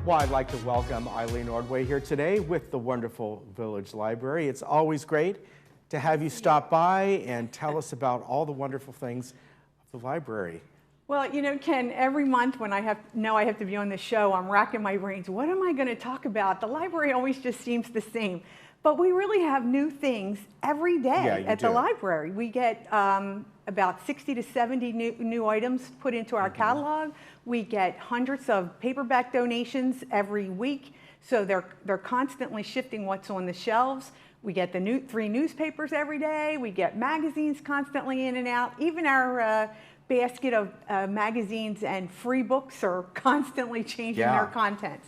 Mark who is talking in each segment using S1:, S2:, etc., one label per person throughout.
S1: Well, I'd like to welcome Eileen Ordway here today with the wonderful Village Library. It's always great to have you stop by and tell us about all the wonderful things of the library.
S2: Well, you know, Ken, every month when I have to be on the show, I'm racking my brains. What am I going to talk about? The library always just seems the same. But we really have new things every day at the library. We get about 60 to 70 new items put into our catalog. We get hundreds of paperback donations every week. So they're constantly shifting what's on the shelves. We get the 3 newspapers every day. We get magazines constantly in and out. Even our basket of magazines and free books are constantly changing their contents.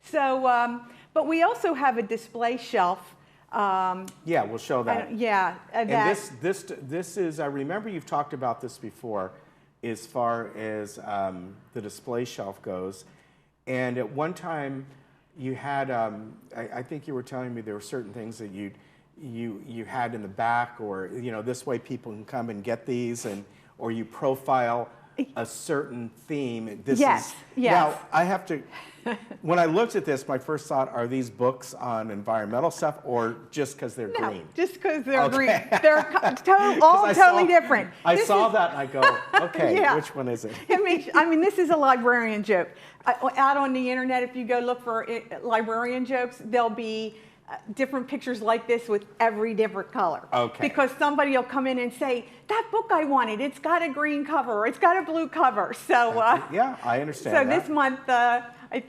S2: So, but we also have a display shelf.
S1: Yeah, we'll show that.
S2: And
S1: this is, I remember you've talked about this before as far as the display shelf goes. And at one time you had, I think you were telling me there were certain things that you had in the back, or, you know, this way people can come and get these, and or you profile a certain theme. Now, I have to, when I looked at this, my first thought, are these books on environmental stuff, or just because they're green?
S2: No, just because they're green. They're all totally different.
S1: I saw that and I go, okay, which one is it?
S2: I mean, this is a librarian joke. Out on the internet, if you go look for librarian jokes, there'll be different pictures like this with every different color.
S1: Okay.
S2: Because somebody will come in and say, that book I wanted, it's got a green cover, or it's got a blue cover. So
S1: yeah, I understand.
S2: So this month,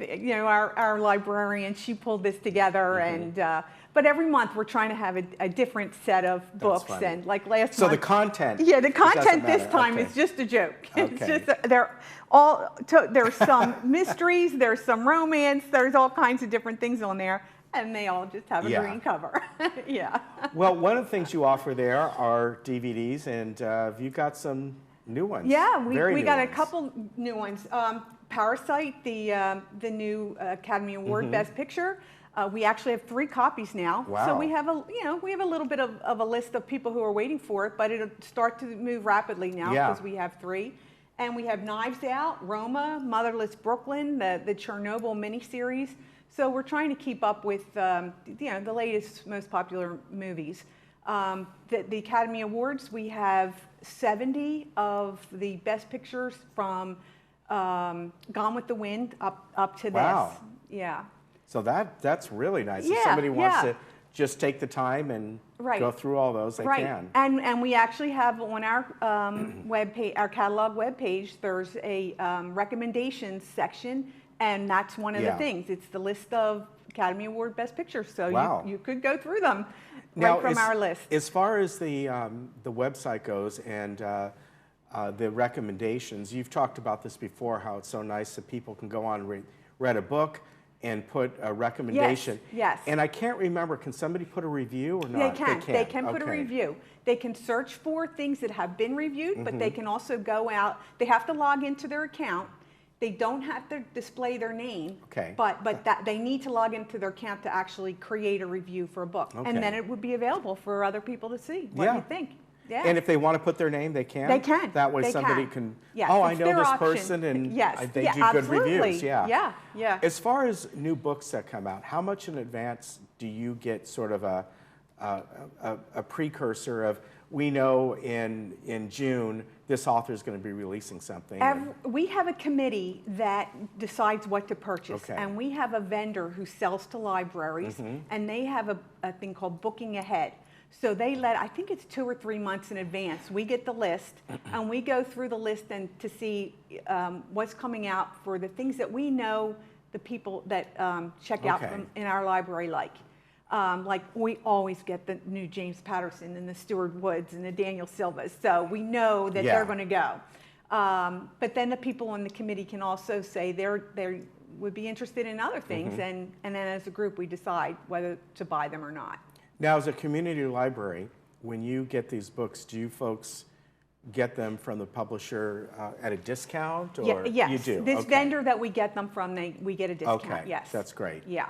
S2: you know, our librarian, she pulled this together, and but every month we're trying to have a different set of books. And like last month.
S1: So the content.
S2: Yeah, the content this time is just a joke. It's just there's some mysteries, there's some romance, there's all kinds of different things on there. And they all just have a green cover.
S1: Well, one of the things you offer there are DVDs, and you've got some new ones.
S2: Yeah, we got a couple new ones. Parasite, the new Academy Award Best Picture. We actually have 3 copies now.
S1: Wow.
S2: So we have a little bit of a list of people who are waiting for it, but it'll start to move rapidly now because we have 3. And we have Knives Out, Roma, Motherless Brooklyn, the Chernobyl miniseries. So we're trying to keep up with the latest, most popular movies. The Academy Awards, we have 70 of the best pictures from Gone with the Wind up to this. Yeah.
S1: So that's really nice.
S2: Yeah,
S1: if somebody wants to just take the time and go through all those, they can.
S2: And we actually have on our our catalog webpage, there's a recommendations section. And that's one of the things. It's the list of Academy Award Best Pictures. So you could go through them from our list.
S1: As far as the website goes and the recommendations, you've talked about this before, how it's so nice that people can go on and read a book and put a recommendation.
S2: Yes.
S1: And I can't remember, can somebody put a review or not?
S2: They can put a review. They can search for things that have been reviewed, but they can also go out. They have to log into their account. They don't have to display their name, but they need to log into their account to actually create a review for a book. And then it would be available for other people to see what you think. Yeah.
S1: And if they want to put their name, they can?
S2: They can.
S1: That way somebody can, I know this person, and they do good reviews.
S2: Yeah.
S1: As far as new books that come out, how much in advance do you get sort of a precursor of, we know in June, this author is going to be releasing something?
S2: We have a committee that decides what to purchase. And we have a vendor who sells to libraries, and they have a thing called booking ahead. So they I think it's 2 or 3 months in advance. We get the list, and we go through the list and to see what's coming out for the things that we know the people that check out in our library like. Like we always get the new James Patterson and the Stuart Woods and the Daniel Silvas, so we know that they're going to go. But then the people on the committee can also say they would be interested in other things, and then as a group we decide whether to buy them or not.
S1: Now, as a community library, when you get these books, do you folks get them from the publisher at a discount, or
S2: yes.
S1: You do?
S2: This vendor that we get them from, we get a discount.
S1: Okay,
S2: yes,
S1: that's great.
S2: Yeah.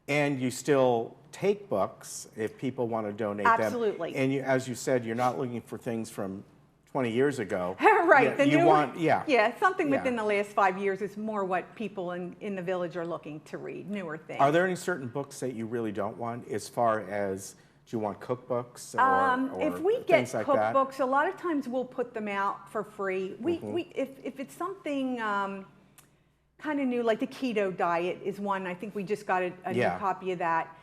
S1: And you still take books if people want to donate them.
S2: Absolutely.
S1: And you, as you said, you're not looking for things from 20 years ago.
S2: Right.
S1: Yeah, you want, yeah.
S2: Yeah, something
S1: Yeah.
S2: within the last 5 years is more what people in the village are looking to read, newer things.
S1: Are there any certain books that you really don't want, as far as, do you want cookbooks or
S2: if we get
S1: things like that?
S2: cookbooks, a lot of times we'll put them out for free. If it's something kind of new, like the keto diet is one. I think we just got a new copy of that.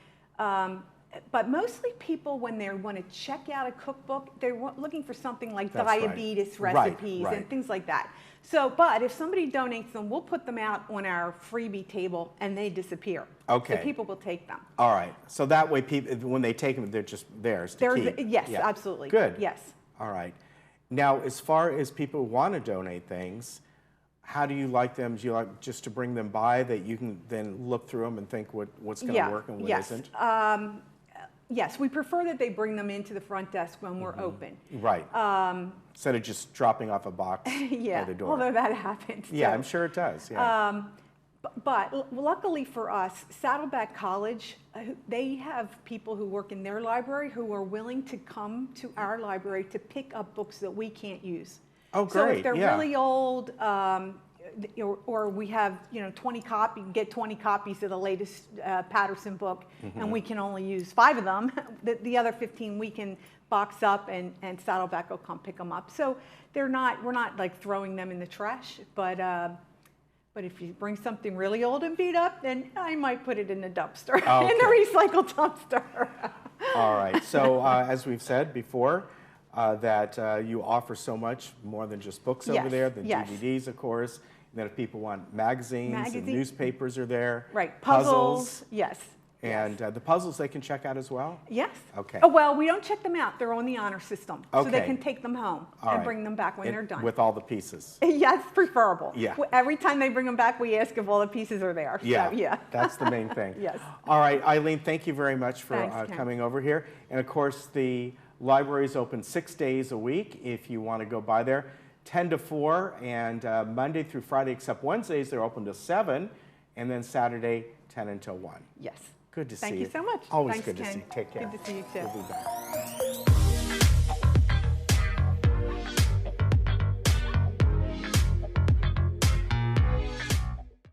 S2: But mostly people, when they want to check out a cookbook, they're looking for something like diabetes recipes and things like that. So, but if somebody donates them, we'll put them out on our freebie table and they disappear.
S1: Okay.
S2: So people will take them.
S1: All right. So that way, people, when they take them, they're just theirs to keep.
S2: Yes, absolutely.
S1: Good.
S2: Yes.
S1: All right. Now, as far as people who want to donate things, how do you like them? Do you like just to bring them by that you can then look through them and think what's going to work and what isn't?
S2: Yes, we prefer that they bring them into the front desk when we're open.
S1: Right. Instead of just dropping off a box by the door.
S2: Although that happens.
S1: Yeah,
S2: too.
S1: I'm sure it does. Yeah.
S2: But luckily for us, Saddleback College, they have people who work in their library who are willing to come to our library to pick up books that we can't use.
S1: Oh, great.
S2: So if they're really old, or we have 20 copies, get 20 copies of the latest Patterson book, and we can only use 5 of them. The other 15 we can box up, and Saddleback will come pick them up. So we're not like throwing them in the trash, but if you bring something really old and beat up, then I might put it in the dumpster, in the recycle dumpster.
S1: All right. So as we've said before, that you offer so much more than just books over there, the DVDs, of course. And then if people want magazines and newspapers are there.
S2: Right. Puzzles. Yes.
S1: And the puzzles they can check out as well?
S2: Yes.
S1: Okay.
S2: Oh, well, we don't check them out. They're on the honor system. So they can take them home and bring them back when they're done.
S1: With all the pieces?
S2: Yes, preferable.
S1: Yeah.
S2: Every time they bring them back, we ask if all the pieces are there.
S1: Yeah.
S2: So, yeah.
S1: That's the main thing.
S2: Yes.
S1: All right, Eileen, thank you very much for
S2: Thanks,
S1: coming over here. And of course, the library is open 6 days a week if you want to go by there. 10 to 4, and Monday through Friday, except Wednesdays, they're open to 7, and then Saturday, 10 until 1.
S2: Yes.
S1: Good to see you.
S2: Thank you so much.
S1: Always
S2: Thanks,
S1: good to
S2: Ken.
S1: see you. Take care.
S2: Good to see you, too.
S1: We'll be back.